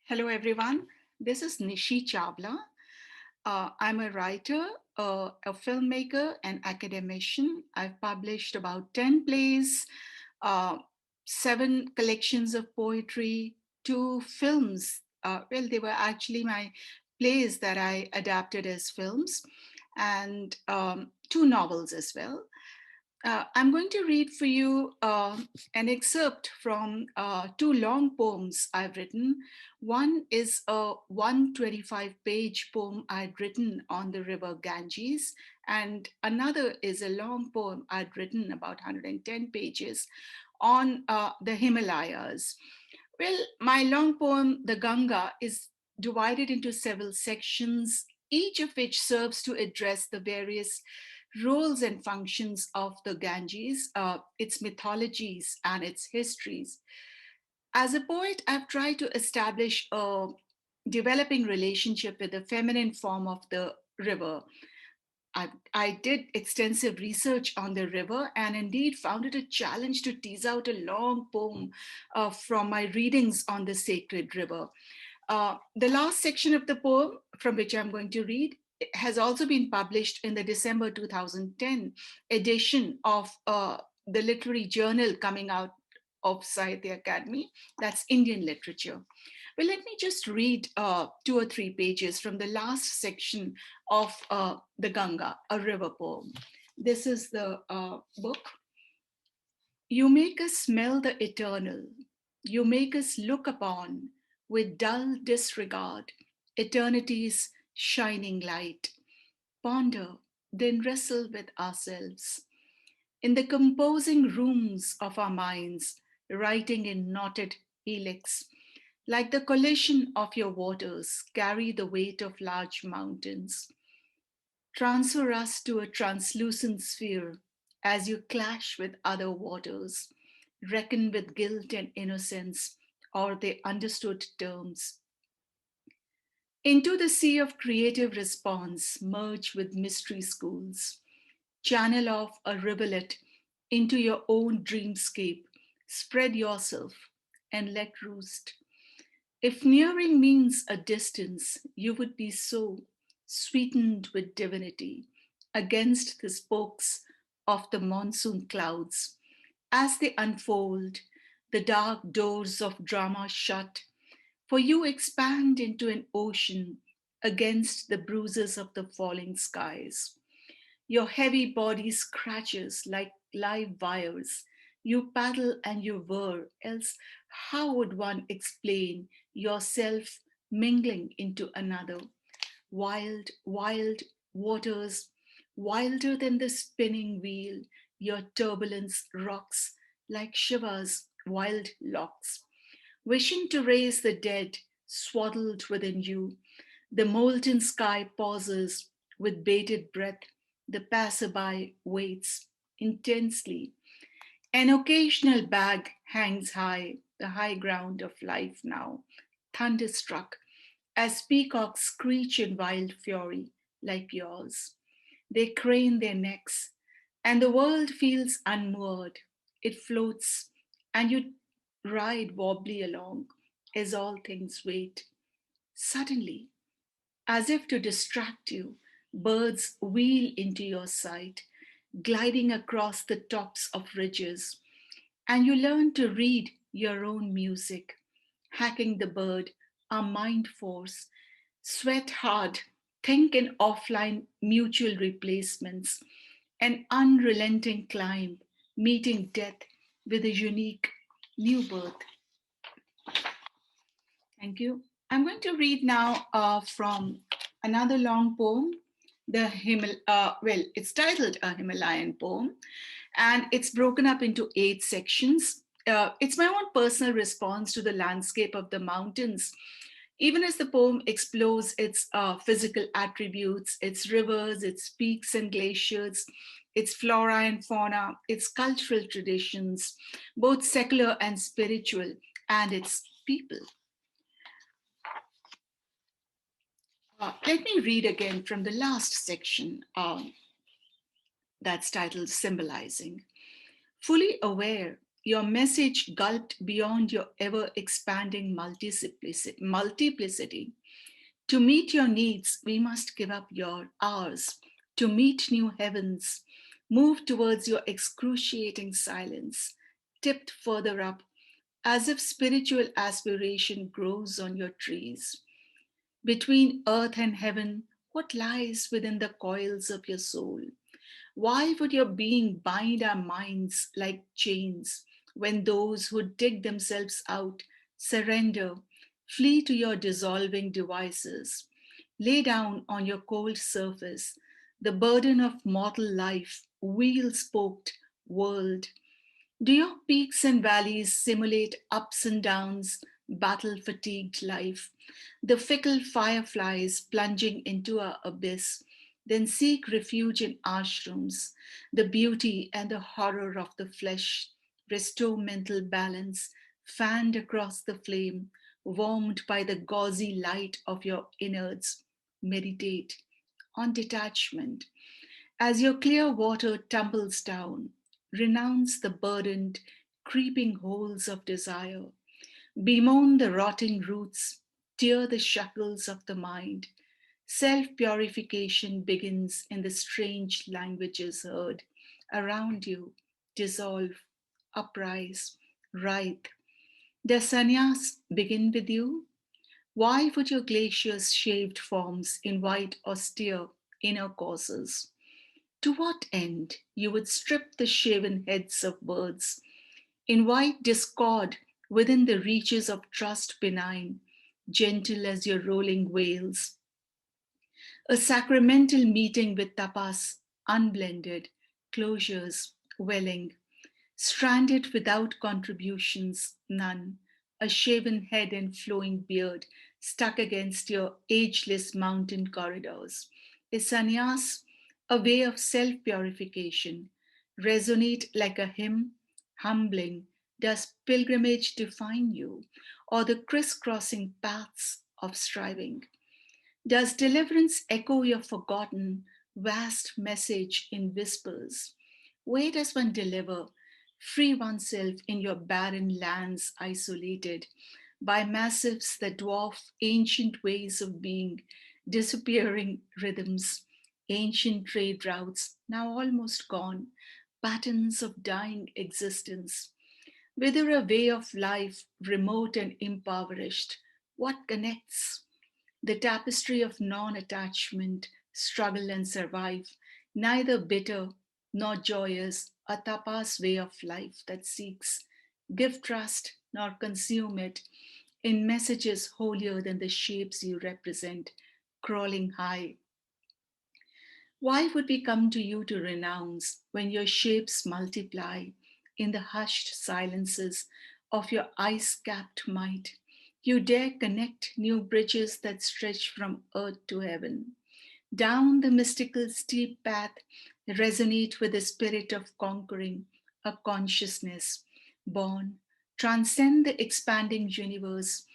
Hello, everyone. This is Nishi Chawla. I'm a writer, a filmmaker, and academician. I've published about 10 plays, uh, 7 collections of poetry, 2 films. They were actually my plays that I adapted as films, and 2 novels as well. I'm going to read for you an excerpt from 2 long poems I've written. One is a 125-page poem I'd written on the river Ganges, and another is a long poem I'd written about 110 pages on the Himalayas. Well, my long poem, The Ganga, is divided into several sections, each of which serves to address the various roles and functions of the Ganges, its mythologies, and its histories. As a poet, I've tried to establish a developing relationship with the feminine form of the river. I did extensive research on the river and indeed found it a challenge to tease out a long poem from my readings on the sacred river. The last section of the poem, from which I'm going to read, has also been published in the December 2010 edition of the literary journal coming out of Sahitya Academy. That's Indian literature. Well, let me just read 2 or 3 pages from the last section of the Ganga, a river poem. This is the book. You make us smell the eternal. You make us look upon with dull disregard eternity's shining light. Ponder, then wrestle with ourselves. In the composing rooms of our minds, writing in knotted helix, like the collision of your waters, carry the weight of large mountains. Transfer us to a translucent sphere as you clash with other waters, reckon with guilt and innocence, or the understood terms. Into the sea of creative response, merge with mystery schools. Channel off a rivulet into your own dreamscape. Spread yourself and let roost. If nearing means a distance, you would be so sweetened with divinity against the spokes of the monsoon clouds. As they unfold, the dark doors of drama shut, for you expand into an ocean against the bruises of the falling skies. Your heavy body scratches like live wires. You paddle and you whir, else how would one explain yourself mingling into another? Wild, wild waters, wilder than the spinning wheel, your turbulence rocks like Shiva's wild locks. Wishing to raise the dead, swaddled within you, the molten sky pauses with bated breath. The passerby waits intensely. An occasional bag hangs high, the high ground of life now, thunderstruck, as peacocks screech in wild fury like yours. They crane their necks, and the world feels unmoored. It floats, and you ride wobbly along as all things wait. Suddenly, as if to distract you, birds wheel into your sight, gliding across the tops of ridges, and you learn to read your own music. Hacking the bird, a mind force, sweat hard, think in offline mutual replacements, an unrelenting climb, meeting death with a unique new birth. Thank you. I'm going to read now from another long poem. It's titled A Himalayan Poem, and it's broken up into 8 sections. It's my own personal response to the landscape of the mountains, even as the poem explores its physical attributes, its rivers, its peaks and glaciers, its flora and fauna, its cultural traditions, both secular and spiritual, and its people. Let me read again from the last section that's titled Symbolizing. Fully aware your message gulped beyond your ever expanding multiplicity. To meet your needs, we must give up your ours. To meet new heavens, move towards your excruciating silence, tipped further up, as if spiritual aspiration grows on your trees. Between earth and heaven, what lies within the coils of your soul? Why would your being bind our minds like chains when those who dig themselves out surrender, flee to your dissolving devices? Lay down on your cold surface the burden of mortal life, wheel spoked world. Do your peaks and valleys simulate ups and downs, battle fatigued life? The fickle fireflies plunging into our abyss, then seek refuge in ashrams. The beauty and the horror of the flesh restore mental balance, fanned across the flame, warmed by the gauzy light of your innards. Meditate on detachment. As your clear water tumbles down, renounce the burdened, creeping holes of desire. Bemoan the rotting roots, tear the shackles of the mind. Self purification begins in the strange languages heard around you. Dissolve, uprise, writhe. Does sannyas begin with you? Why would your glaciers shaved forms invite austere inner causes? To what end you would strip the shaven heads of birds, invite discord within the reaches of trust benign, gentle as your rolling waves, a sacramental meeting with tapas, unblended, closures, welling, stranded without contributions, none, a shaven head and flowing beard stuck against your ageless mountain corridors. Is sannyas a way of self purification? Resonate like a hymn, humbling. Does pilgrimage define you, or the crisscrossing paths of striving? Does deliverance echo your forgotten, vast message in whispers? Where does one deliver, free oneself in your barren lands isolated by massives that dwarf ancient ways of being, disappearing rhythms, ancient trade routes now almost gone, patterns of dying existence? Whether a way of life remote and impoverished, what connects? The tapestry of non attachment, struggle and survive, neither bitter nor joyous, a tapas way of life that seeks give trust nor consume it in messages holier than the shapes you represent, crawling high. Why would we come to you to renounce when your shapes multiply in the hushed silences of your ice capped might? You dare connect new bridges that stretch from earth to heaven. Down the mystical steep path, resonate with the spirit of conquering, a consciousness born, transcend the expanding universe,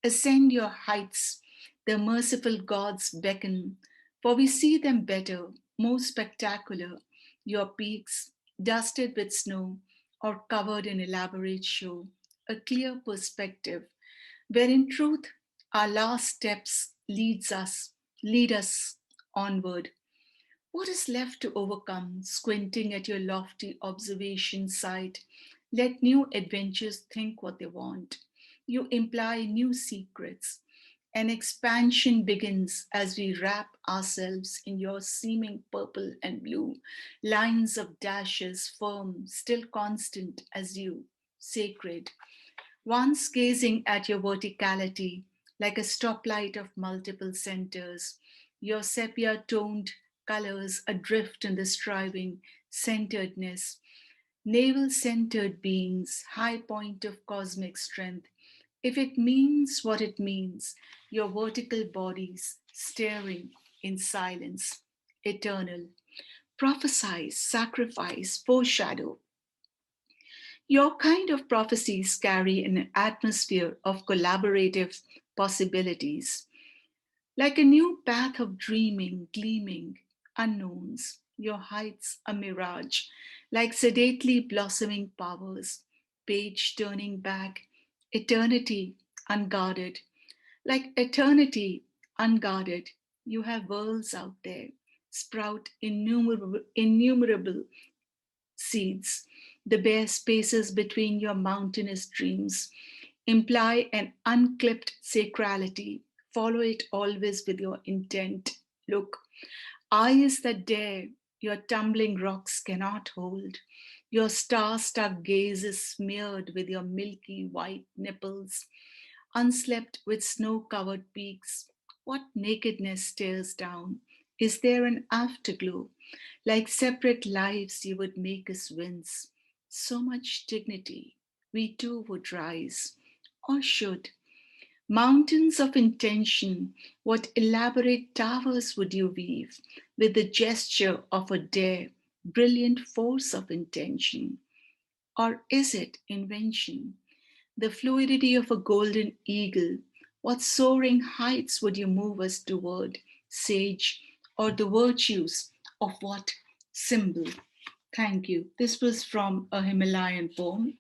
ascend your heights, the merciful gods beckon, for we see them better, more spectacular, your peaks, dusted with snow or covered in elaborate show, a clear perspective, where in truth our last steps lead us onward. What is left to overcome, squinting at your lofty observation site? Let new adventures think what they want. You imply new secrets. An expansion begins as we wrap ourselves in your seeming purple and blue, lines of dashes firm, still constant as you, sacred. Once gazing at your verticality like a stoplight of multiple centers, your sepia toned colors adrift in the striving centeredness, navel centered beings, high point of cosmic strength. If it means what it means, your vertical bodies staring in silence, eternal. Prophesize, sacrifice, foreshadow, your kind of prophecies carry an atmosphere of collaborative possibilities, like a new path of dreaming, gleaming, unknowns. Your heights a mirage, like sedately blossoming powers. page turning back, eternity unguarded. Like eternity unguarded, you have worlds out there, sprout innumerable seeds. The bare spaces between your mountainous dreams imply an unclipped sacrality. Follow it always with your intent. Look, eyes that dare your tumbling rocks cannot hold. Your star stuck gaze is smeared with your milky white nipples, unslept with snow covered peaks. What nakedness stares down? Is there an afterglow? Like separate lives, you would make us wince. So much dignity, we too would rise, or should. Mountains of intention, what elaborate towers would you weave with the gesture of a dare, brilliant force of intention? Or is it invention? The fluidity of a golden eagle, what soaring heights would you move us toward, sage, or the virtues of what symbol? Thank you. This was from a Himalayan poem.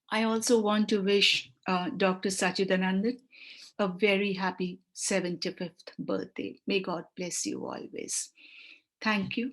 I also want to wish Dr. Sachidanandan a very happy 75th birthday. May God bless you always. Thank you.